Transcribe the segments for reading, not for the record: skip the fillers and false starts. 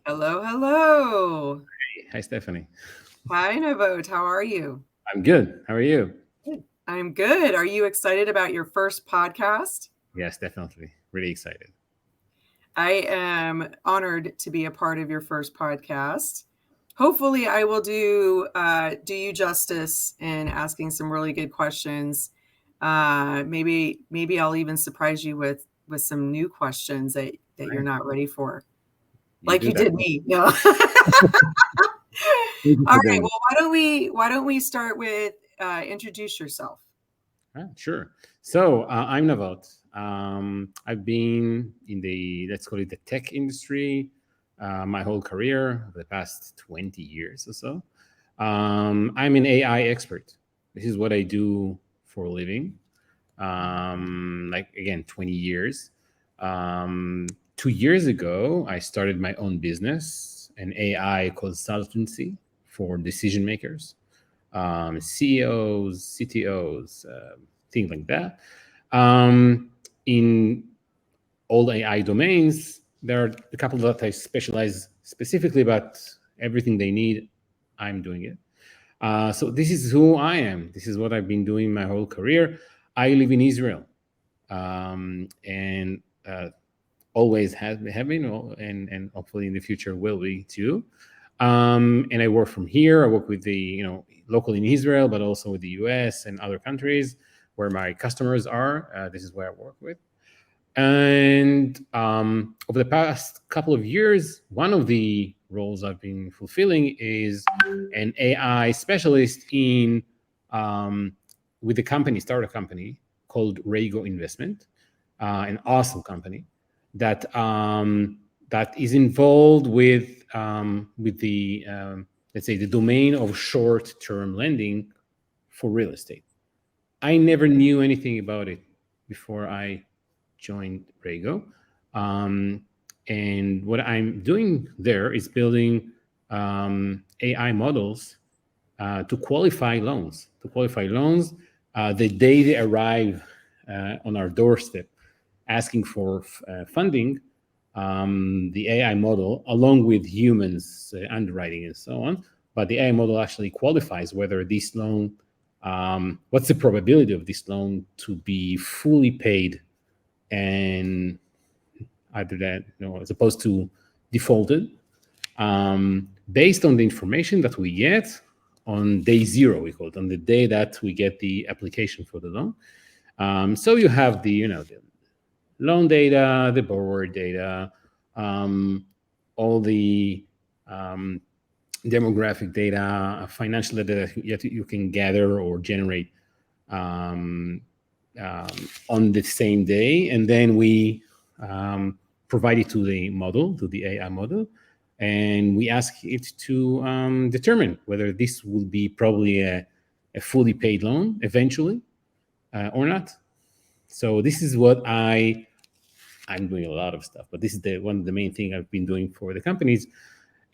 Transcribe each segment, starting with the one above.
Hello, hello. Hi, Stephanie. Hi, Navot. How are you? I'm good. How are you? Good. I'm good. Are you excited about your first podcast? Yes, definitely. Really excited. I am honored to be a part of your first podcast. Hopefully, I will do you justice in asking some really good questions. Maybe I'll even surprise you with some new questions that you're Right. not ready for, You like do you that. did me. Yeah. Thank you All for right. doing Well, why don't we start with introduce yourself? Sure. So I'm Navot. I've been in let's call it the tech industry, my whole career over the past 20 years or so. I'm an AI expert. This is what I do for a living. Like again, 20 years. 2 years ago, I started my own business, an AI consultancy for decision makers, CEOs, CTOs, things like that. In all AI domains, there are a couple that I specialize specifically, but everything they need, I'm doing it. So this is who I am. This is what I've been doing my whole career. I live in Israel, and always have been, and hopefully in the future will be too. And I work from here. I work with the local in Israel, but also with the U.S. and other countries where my customers are. This is where I work with. And over the past couple of years, one of the roles I've been fulfilling is an AI specialist in with a company, startup company called Rego Investment, an awesome company that is involved with the let's say the domain of short-term lending for real estate. I never knew anything about it before I joined Rego. Um, and what I'm doing there is building AI models to qualify loans. The day they arrive on our doorstep, asking for funding, the AI model, along with humans underwriting and so on, but the AI model actually qualifies whether this loan, what's the probability of this loan to be fully paid and either that, as opposed to defaulted, based on the information that we get on day zero, we call it, on the day that we get the application for the loan. So you have the loan data, the borrower data, all the um, demographic data, financial data that you can gather or generate um, on the same day, and then we provide it to the model, to the AI model, and we ask it to determine whether this will be probably a fully paid loan eventually or not. So this is what I'm doing a lot of stuff, but this is the one of the main thing I've been doing for the companies.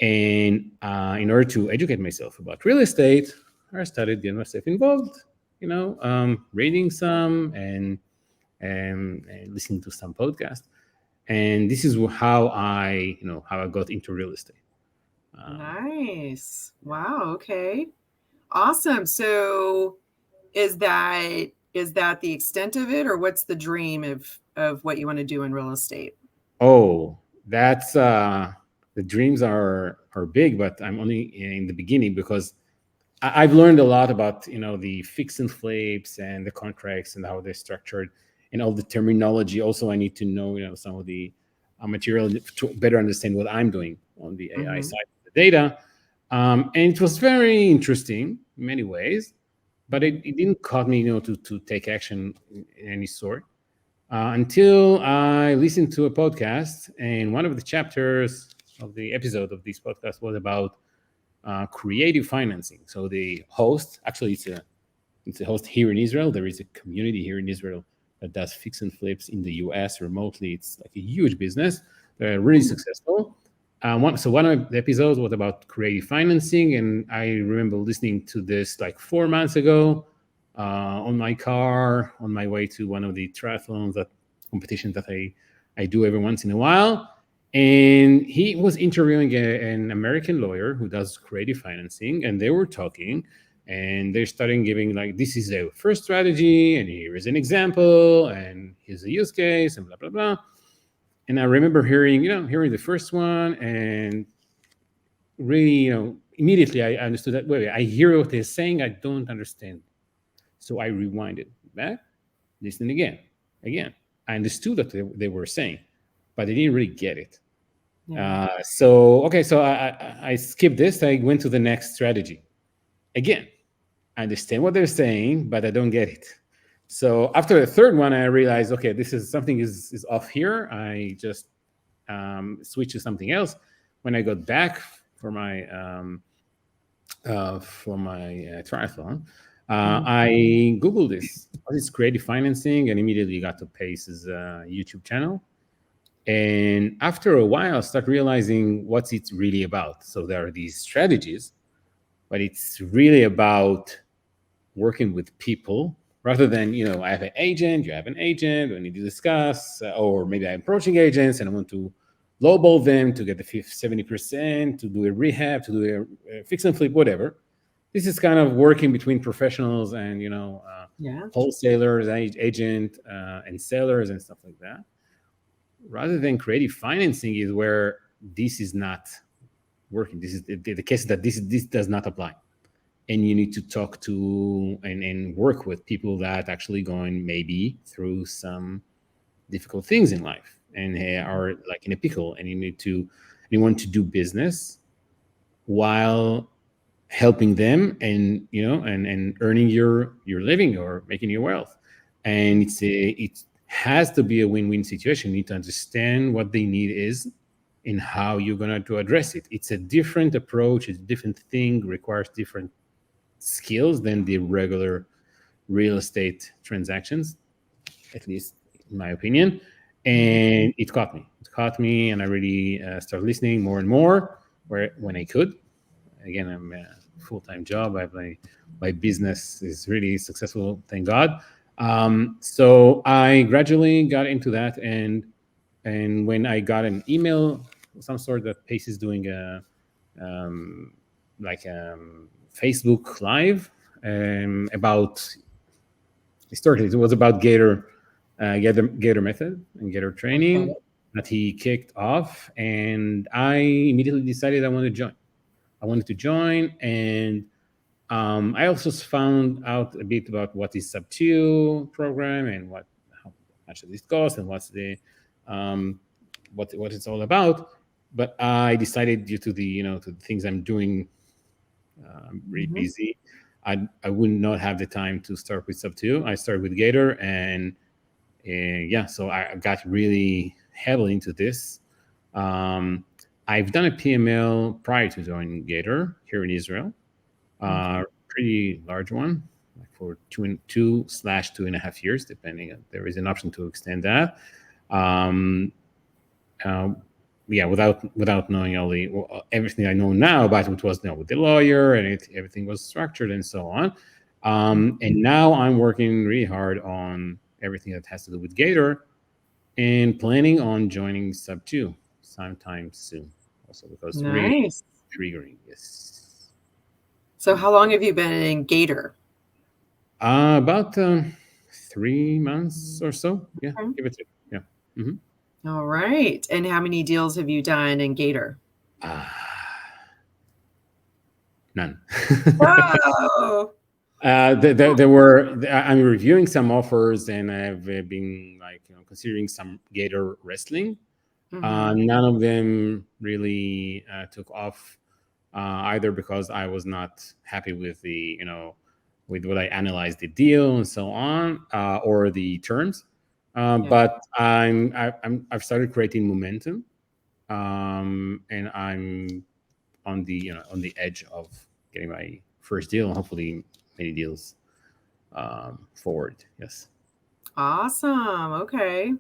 And in order to educate myself about real estate, I started getting myself involved. Reading some and listening to some podcasts. And this is how I got into real estate. Nice. Wow. Okay. Awesome. So is that the extent of it, or what's the dream of what you want to do in real estate? Oh, that's the dreams are big, but I'm only in the beginning because I've learned a lot about the fix and flips and the contracts and how they're structured and all the terminology. Also, I need to know some of the material to better understand what I'm doing on the AI Hmm. side of the data. And it was very interesting in many ways, but it didn't cause me to take action in any sort until I listened to a podcast, and one of the chapters of the episode of this podcast was about creative financing. So the host, actually, it's a host here in Israel. There is a community here in Israel that does fix and flips in the U.S. remotely. It's like a huge business. They're really successful. So one of the episodes was about creative financing, and I remember listening to this like 4 months ago on my car on my way to one of the triathlons that competitions that I do every once in a while. And he was interviewing an American lawyer who does creative financing, and they were talking, and they're starting giving like, this is a first strategy, and here is an example, and here's a use case, and blah blah blah. And I remember hearing the first one, and really, immediately I understood that. Wait, I hear what they're saying, I don't understand. So I rewinded back, listened again. I understood what they were saying, but I didn't really get it. Yeah. So I skipped this. I went to the next strategy. Again, I understand what they're saying, but I don't get it. So after the third one, I realized, okay, this is something is off here. I just switched to something else. When I got back for my triathlon, I googled this. What is creative financing? And immediately got to Pace's YouTube channel. And after a while, I start realizing what's it really about. So there are these strategies, but it's really about working with people rather than, I have an agent, you have an agent, we need to discuss, or maybe I'm approaching agents and I want to lowball them to get the 70%, to do a rehab, to do a fix and flip, whatever. This is kind of working between professionals and, Yeah. wholesalers, agent, and sellers and stuff like that. Rather than creative financing is where this is not working. This is the case that this does not apply. And you need to talk to and work with people that actually going maybe through some difficult things in life and are like in a pickle, and you want to do business while helping them and and earning your living or making your wealth. And it has to be a win-win situation. You need to understand what they need is and how you're going to address it. It's a different approach, it's a different thing, requires different skills than the regular real estate transactions, at least in my opinion. And it caught me, and I really started listening more and more when I could. Again, I'm a full-time job. I have my business is really successful, thank God. So I gradually got into that, and when I got an email of some sort that Pace is doing a Facebook Live about, historically it was about Gator method and Gator Okay. training that he kicked off, and I immediately decided I wanted to join, and I also found out a bit about what is Sub 2 program and how much does it cost and what's the what it's all about. But I decided, due to to the things I'm doing, really busy, I would not have the time to start with Sub 2. I started with Gator, and so I got really heavily into this. I've done a PML prior to joining Gator here in Israel. Pretty large one, like for 2/2.5 years, depending. There is an option to extend that. Without knowing everything I know now about what was with the lawyer, and everything was structured and so on. And now I'm working really hard on everything that has to do with Gator, and planning on joining Sub 2 sometime soon. Also, because really Nice. triggering. Yes. So how long have you been in Gator? About 3 months or so. Yeah, Okay. give it to. Yeah. Mm-hmm. All right. And how many deals have you done in Gator? None. Wow. There were. I'm reviewing some offers, and I've been considering some Gator wrestling. None of them really took off, either because I was not happy with with what I analyzed the deal and so on, or the terms. But I've started creating momentum, and I'm on the edge of getting my first deal, and hopefully many deals forward. Yes. Awesome. Okay.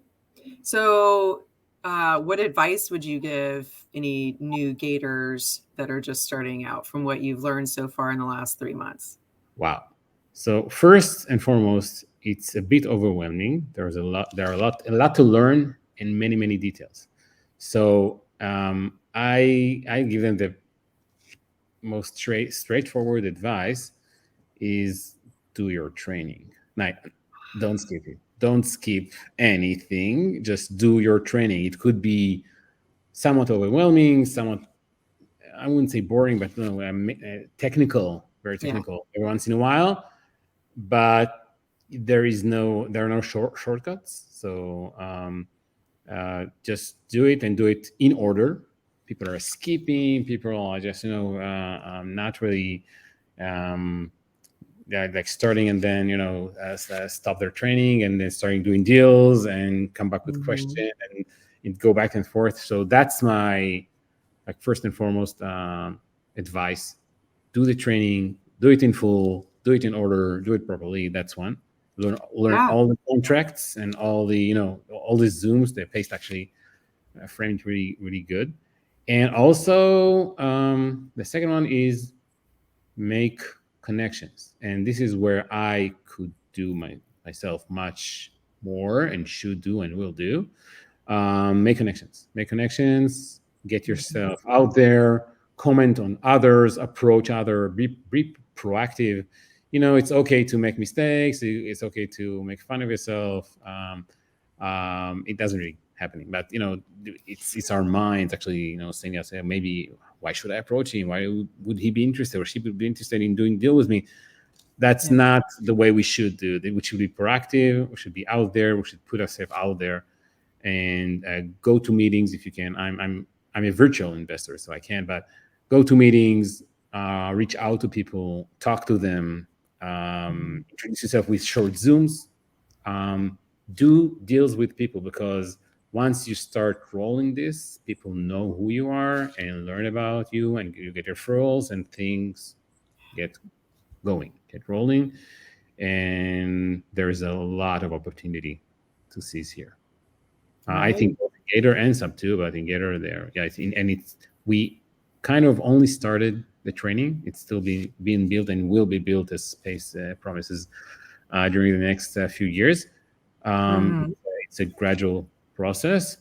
So, what advice would you give any new Gators that are just starting out from what you've learned so far in the last 3 months? Wow. So first and foremost, it's a bit overwhelming. There are a lot to learn and many details. So I give them the most straightforward advice is do your training. Now, don't skip it. Don't skip anything. Just do your training. It could be somewhat overwhelming, somewhat, I wouldn't say boring, but no, technical, very Yeah. technical every once in a while. But there are no shortcuts. So just do it and do it in order. People are skipping. People are just not really um, like starting and then stop their training and then starting doing deals and come back with Mhm. question and it go back and forth. So that's my like first and foremost advice. Do the training, do it in full, do it in order, do it properly. That's one. Learn Yeah. all the contracts and all the all the zooms. The paste actually framed really really good. And also the second one is make connections, and this is where I could do myself much more and should do and will do. Make connections, get Mhm. yourself out there, comment on others, approach other, be proactive. It's okay to make mistakes, it's okay to make fun of yourself. It doesn't really happening, but it's our minds actually saying us, "Hey, maybe why should I approach him, why would he be interested or she would be interested in doing deal with me." That's Yeah. not the way we should do. We should be proactive, we should be out there, we should put ourselves out there and go to meetings if you can. I'm a virtual investor, so I can't. But go to meetings, reach out to people, talk to them, Mhm. introduce yourself with short zooms, um, do deals with people because once you start rolling this, people know who you are and learn about you, and you get referrals and things get going, get rolling, and there is a lot of opportunity to seize here. I Right. think both in Gator and Sub 2, but in Gator there, yeah, and it's we kind of only started the training. It's still being built and will be built as space promises during the next few years. Mhm. It's a gradual process,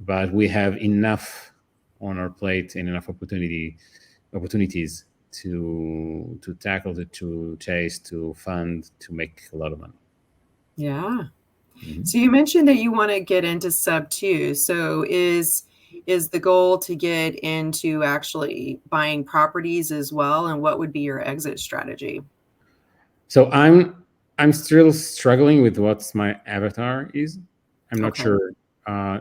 but we have enough on our plate and enough opportunities to tackle, to chase, to fund, to make a lot of money. Yeah. Mhm. So you mentioned that you wanna get into sub 2. So is the goal to get into actually buying properties as well, and what would be your exit strategy? So I'm still struggling with what's my avatar is. I'm not Okay. sure.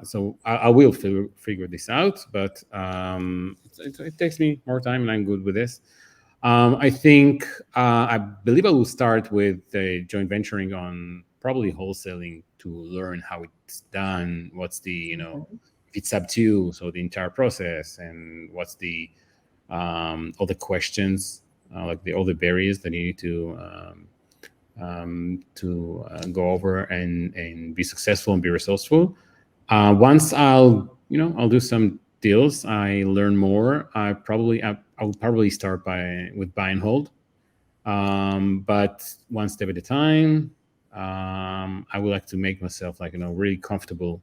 So I will figure this out, but it takes me more time, and I'm good with this. I think I believe I will start with joint venturing on probably wholesaling to learn how it's done. What's the Mhm. if it's sub two, so the entire process, and what's the all the questions, like all the barriers that you need to go over and be successful and be resourceful. Once I'll do some deals, I learn more. I will probably start with buy and hold, but one step at a time. I would like to make myself like really comfortable.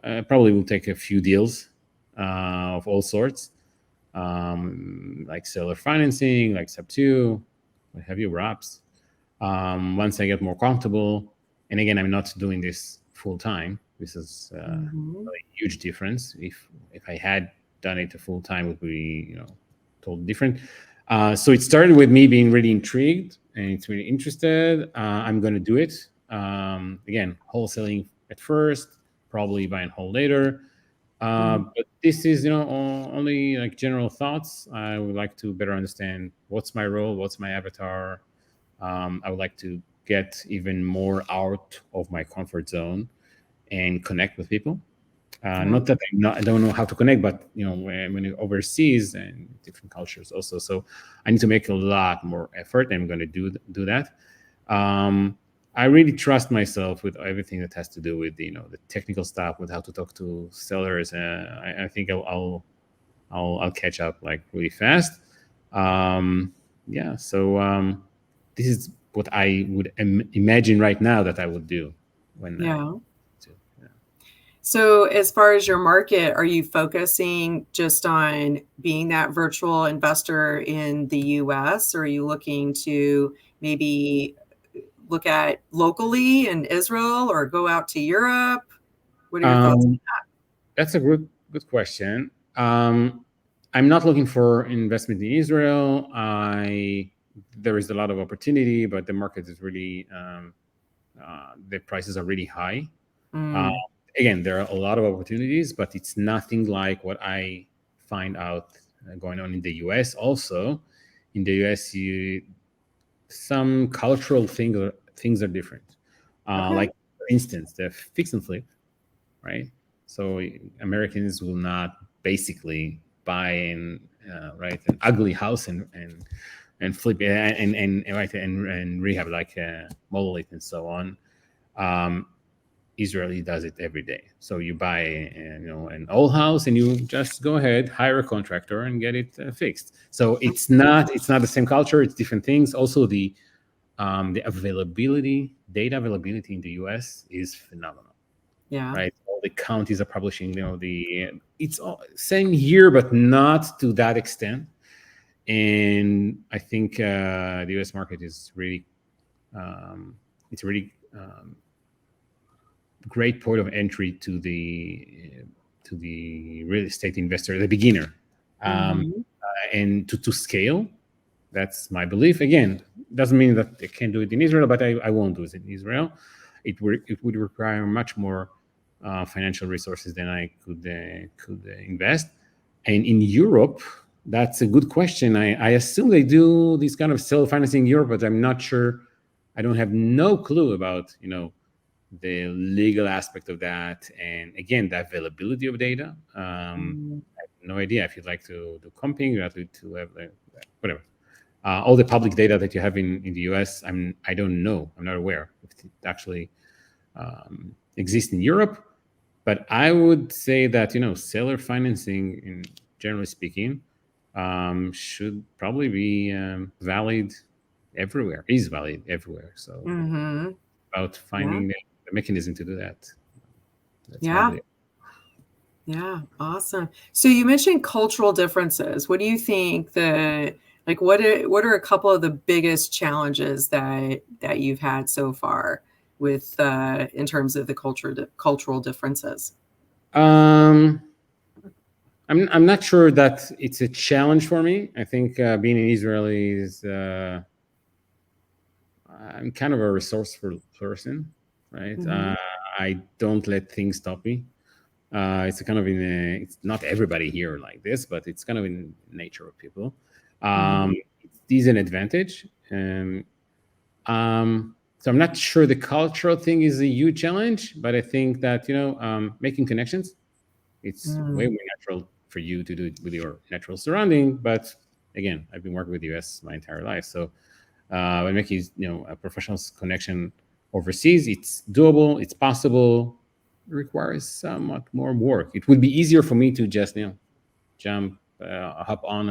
I probably will take a few deals of all sorts, like seller financing, like sub two, what have you, wraps. Once I get more comfortable, and again, I'm not doing this full time. This is Mhm. a huge difference. If I had done it a full time, it would be totally different. So it started with me being really intrigued and it's really interested. I'm going to do it. Again, wholesaling at first, probably buy and hold later. Mhm. But this is, only like general thoughts. I would like to better understand what's my role, what's my avatar. I would like to get even more out of my comfort zone and connect with people. Yeah. Not that I don't know how to connect, but when you're overseas and different cultures also, so I need to make a lot more effort. And I'm going to do that. Um, I really trust myself with everything that has to do with the technical stuff, with how to talk to sellers. I think I'll catch up like really fast. Um, yeah, so this is what I would imagine right now that I would do when I. Yeah. Yeah. So, as far as your market, are you focusing just on being that virtual investor in the US? Or are you looking to maybe look at locally in Israel or go out to Europe? What are your thoughts? Um, that's a good question. I'm not looking for investment in Israel. I There is a lot of opportunity, but the market is really the prices are really high. Uh, Mm, Again, there are a lot of opportunities, but it's nothing like what I find out going on in the US. Also, in the US, some cultural things are different. okay. Like for instance, the fix and flip, right? So Americans will not basically buy an ugly house and flip it and rehab like model it and so on. Um, Israeli does it every day. So you buy an old house and you just go ahead, hire a contractor and get it fixed. So it's not the same culture. It's different things. Also the data availability in the US is phenomenal, Yeah. right? All the counties are publishing, it's all same here, but not to that extent. And I think the US market is really, it's really great point of entry to the real estate investor, the beginner, Hmm. and to scale. That's my belief. Again, doesn't mean that they can't do it in Israel, but I won't do it in Israel. It would require much more financial resources than I could invest. And in Europe, that's a good question. I assume they do this kind of self financing in Europe, but I'm not sure. I don't have no clue about the legal aspect of that, and again, the availability of data. I have no idea if you'd like to do comping, you have to have whatever. All the public data that you have in the US, I don't know. I'm not aware if it actually exists in Europe. But I would say that seller financing, in generally speaking, should probably be valid everywhere. Is valid everywhere. So Hmm. about Yeah. finding the mechanism to do that. That's my Yeah. belief. Yeah. Awesome. So you mentioned cultural differences. What do you think what are a couple of the biggest challenges that you've had so far with in terms of the cultural differences? Um, I'm not sure that it's a challenge for me. I think being an Israeli is I'm kind of a resourceful person, right? Hmm. I don't let things stop me. It's kind of it's not everybody here like this, but it's kind of in nature of people. Hmm. It is an advantage. So I'm not sure the cultural thing is a huge challenge, but I think that making connections, it's way Mm. more natural for you to do it with your natural surrounding. But again, I've been working with the US my entire life, so when making a professional connection overseas, it's doable, it's possible. It requires somewhat more work. It would be easier for me to just hop on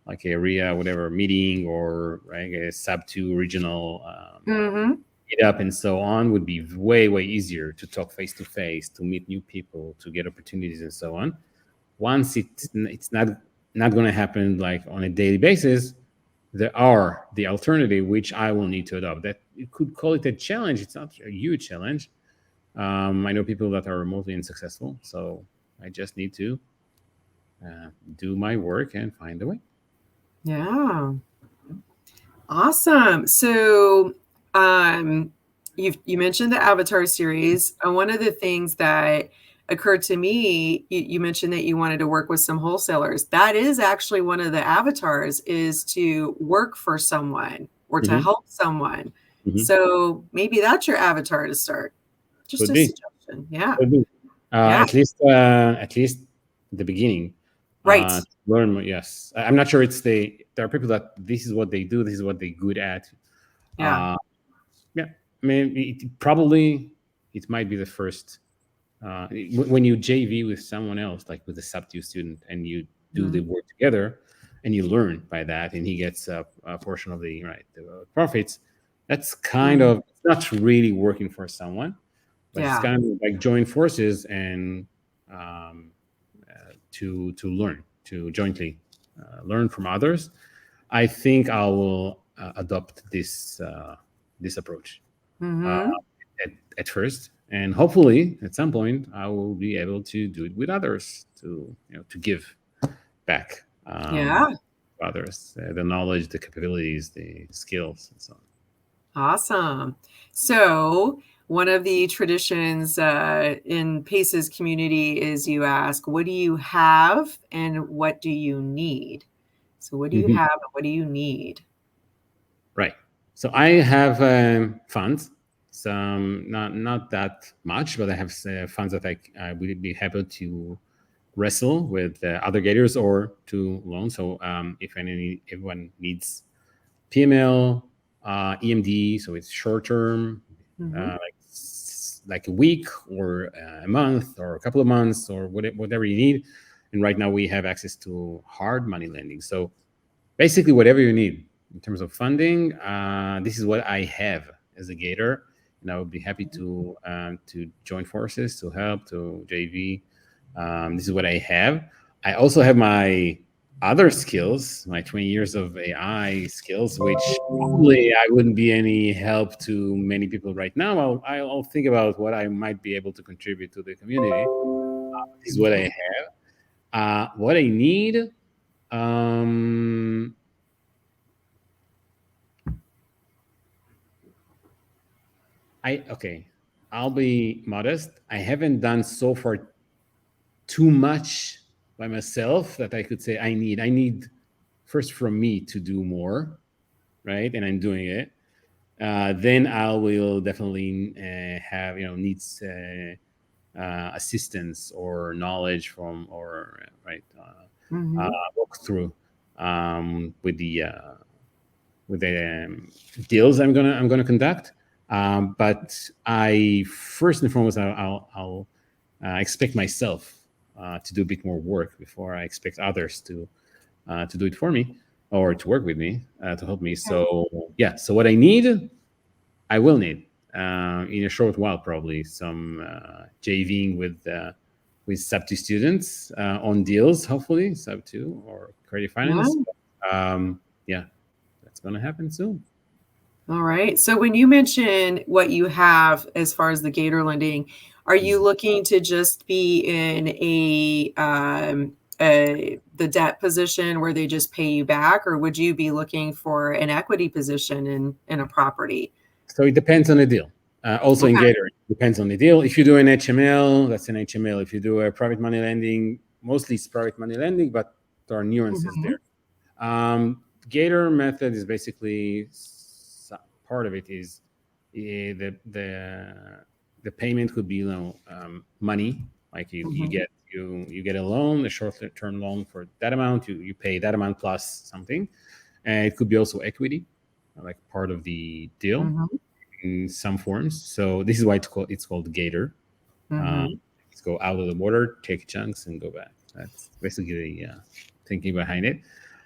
like a RIA whatever meeting, or right, a sub two regional Hmm. meetup and so on, would be way easier to talk face to face, to meet new people, to get opportunities and so on. Once it's not going to happen like on a daily basis, there are the alternative which I will need to adopt. That you could call it a challenge. It's not a huge challenge. I know people that are remotely unsuccessful, so I just need to do my work and find a way. Yeah. Awesome. So, um, you mentioned the Avatar series, and one of the things that occurred to me, you mentioned that you wanted to work with some wholesalers. That is actually one of the avatars, is to work for someone or to Hmm. help someone. Hmm. So maybe that's your avatar to start. Just Could a be. suggestion. Yeah. Could be. Yeah. At least the beginning. Right. Learn more. Yes, I'm not sure. There are people that this is what they do. This is what they're good at. Yeah. Uh, yeah, I mean, probably it might be the first when you JV with someone else, like with a sub-2 student, and you do the Mhm. work together, and you learn by that, and he gets a portion of the profits. That's kind Mhm. of not really working for someone. but it's Yeah. kind of like join forces and um, to learn, to jointly learn from others. I think I will adopt this approach uh, Mm-hmm. at first, and hopefully at some point I will be able to do it with others, to to give back Yeah. to others the knowledge, the capabilities, the skills, and so on. Awesome. So, one of the traditions in PACE's community is you ask, what do you have and what do you need? So, what do you Mhm. have and what do you need? Right. So I have funds, some not that much, but I have funds that I would be happy to wrestle with other gators or to loan. So if everyone needs PML, EMD, so it's short term, Mm-hmm. like a week or a month or a couple of months or whatever you need. And right now we have access to hard money lending. So basically whatever you need in terms of funding, this is what I have as a gator, and I would be happy to join forces, to help, to JV. This is what I have. I also have my other skills, my 20 years of AI skills, which probably I wouldn't be any help to many people right now. I'll think about what I might be able to contribute to the community. This is what I Okay. have. What I need. Um, Okay, I'll be modest. I haven't done so far too much by myself that I could say I need first from me to do more, right? And I'm doing it. Then I will definitely have needs assistance or knowledge from or right Mm-hmm. walk through with the deals I'm gonna conduct. But I first and foremost I'll expect myself to do a bit more work before I expect others to do it for me or to work with me to help me. Okay. So yeah, so what I need, I will need in a short while probably some JVing with sub two students on deals, hopefully sub two or creative Yeah. finance. Yeah, that's gonna happen soon. All right. So when you mention what you have as far as the gator lending, are you Mhm. looking to just be in the debt position where they just pay you back, or would you be looking for an equity position in a property? So it depends on the deal. Also in Okay. Gator, it depends on the deal. If you do an HML, that's an HML. If you do a private money lending, mostly it's private money lending, but there are nuances Mhm. there. Gator method is basically part of it is the payment could be money, like Mhm. you get a loan, a short term loan for that amount. You pay that amount plus something, and it could be also equity, like part of the deal Mhm. in some forms. So this is why it's called Gator. Um, Mhm. let's go out of the water, take chunks, and go back. That's basically the thinking behind it.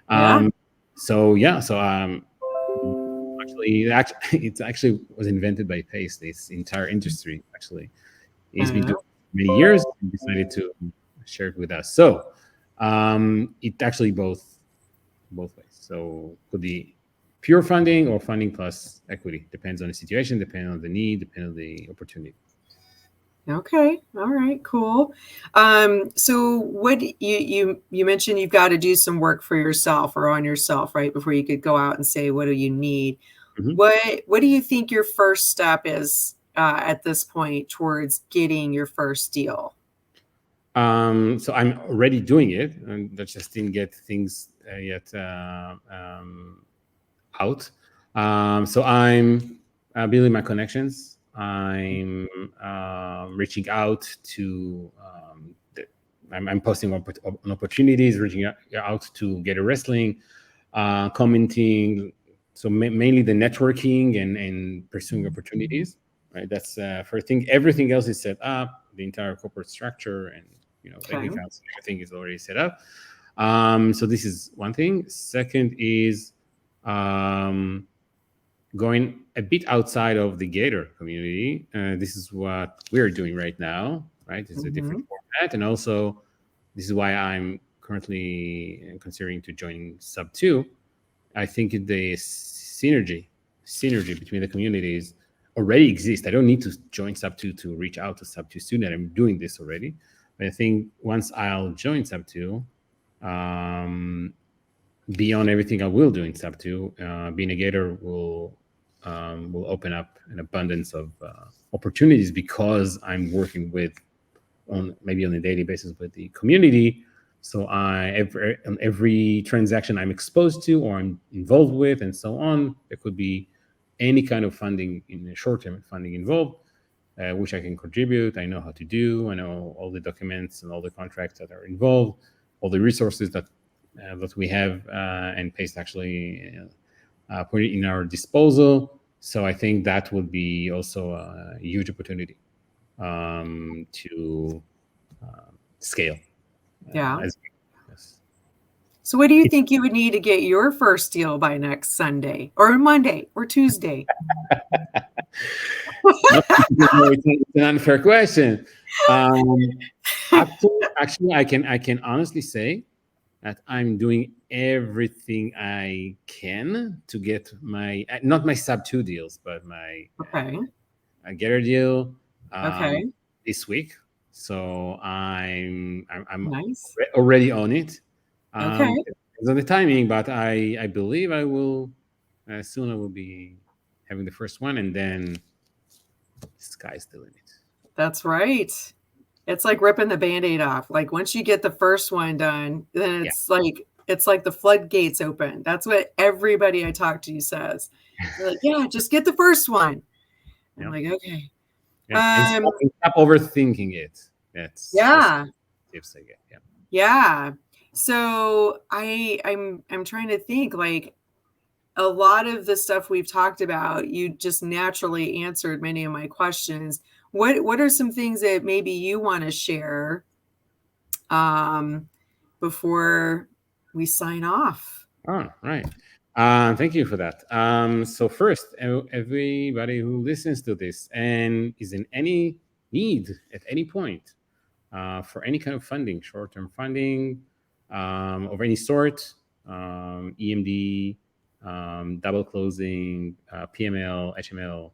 Yeah. Um, so yeah, so it actually was invented by Pace. This entire industry actually he's been Uh, doing it for many years and decided to share it with us. So it actually both ways. So could be pure funding or funding plus equity. Depends on the situation, depends on the need, depends on the opportunity. okay. All right. Cool. So what you mentioned you've got to do some work for yourself or on yourself, right? Before you could go out and say, what do you need? Mhm. What do you think your first step is at this point towards getting your first deal? So I'm already doing it, and I just didn't get things yet out. So I'm building my connections. I'm reaching out to. I'm posting on opportunities, reaching out to get a wrestling, commenting. So mainly the networking and pursuing opportunities. Right. That's first thing. Everything else is set up. The entire corporate structure and bank Okay. accounts. Everything is already set up. So this is one thing. Second is um, going a bit outside of the Gator community. This is what we're doing right now, right? It's a different Mm-hmm. format. And also, this is why I'm currently considering to join Sub 2. I think the synergy between the communities already exists. I don't need to join Sub 2 to reach out to Sub 2 student. I'm doing this already. But I think once I'll join Sub 2, beyond everything I will do in Sub 2, being a Gator will open up an abundance of opportunities because I'm working with maybe on a daily basis with the community. So on every transaction I'm exposed to or I'm involved with and so on, there could be any kind of funding in the short-term funding involved, which I can contribute. I know how to do. I know all the documents and all the contracts that are involved, all the resources that we have, and Paste actually put it in our disposal. So I think that would be also a huge opportunity to scale. Yeah. Yes. So what do you think you would need to get your first deal by next Sunday or Monday or Tuesday? No, it's an unfair question. Actually, I can honestly say that I'm doing everything I can to get my not my Sub 2 deals, but my Okay. Getter deal Okay. this week. So I'm Nice. already on it. Okay. It's on the timing, but I believe I will soon. I will be having the first one, and then sky's the limit. That's right. It's like ripping the Band-Aid off. Like once you get the first one done, then Yeah. it's like the floodgates open. That's what everybody I talk to says. They're like, yeah, just get the first one. I'm Yeah. like, okay. Yeah. And stop overthinking it. That's Yeah. tips I get. Yeah. Yeah. So I'm trying to think like a lot of the stuff we've talked about, you just naturally answered many of my questions. What are some things that maybe you want to share before we sign off? Oh, right. Thank you for that. So first, everybody who listens to this and is in any need at any point for any kind of funding, short-term funding of any sort, EMD, double closing, PML, HML,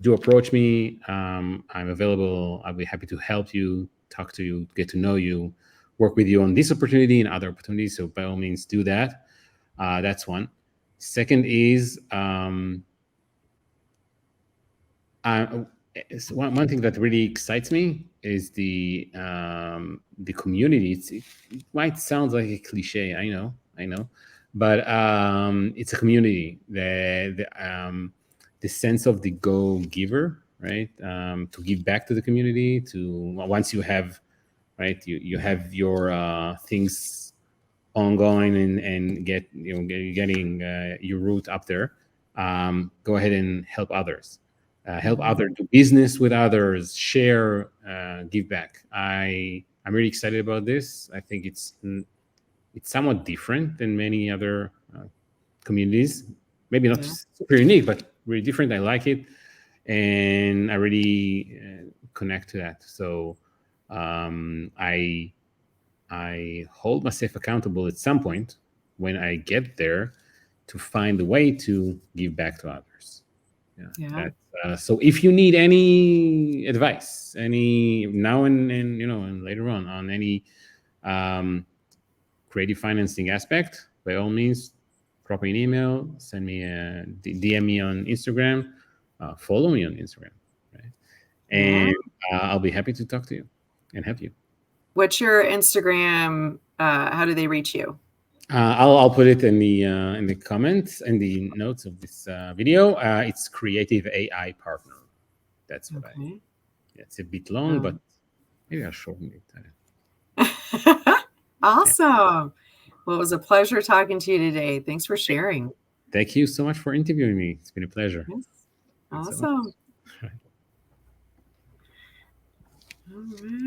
do approach me. I'm available. I'll be happy to help you, talk to you, get to know you, work with you on this opportunity and other opportunities. So by all means, do that. That's one. Second is one thing that really excites me is the community. It might sound like a cliche, I know, but it's a community. The sense of the go giver, right? To give back to the community. To once you have, right, you have your things ongoing and getting your route up there. Go ahead and help others. Help others, do business with others, share, give back. I'm really excited about this. I think it's somewhat different than many other communities. Maybe not super unique, but really different. I like it, and I really connect to that. So I hold myself accountable at some point when I get there to find a way to give back to others. Yeah. So if you need any advice, any now and later on any creative financing aspect, by all means, drop me an email, send me a DM me on Instagram, follow me on Instagram, right? And I'll be happy to talk to you and help you. What's your Instagram? How do they reach you? I'll put it in the comments and the notes of this video. It's Creative AI Partner. That's what it's a bit long, but maybe I'll shorten it. Awesome. Well, it was a pleasure talking to you today. Thanks for sharing. Thank you so much for interviewing me. It's been a pleasure. Yes. Awesome. So All right.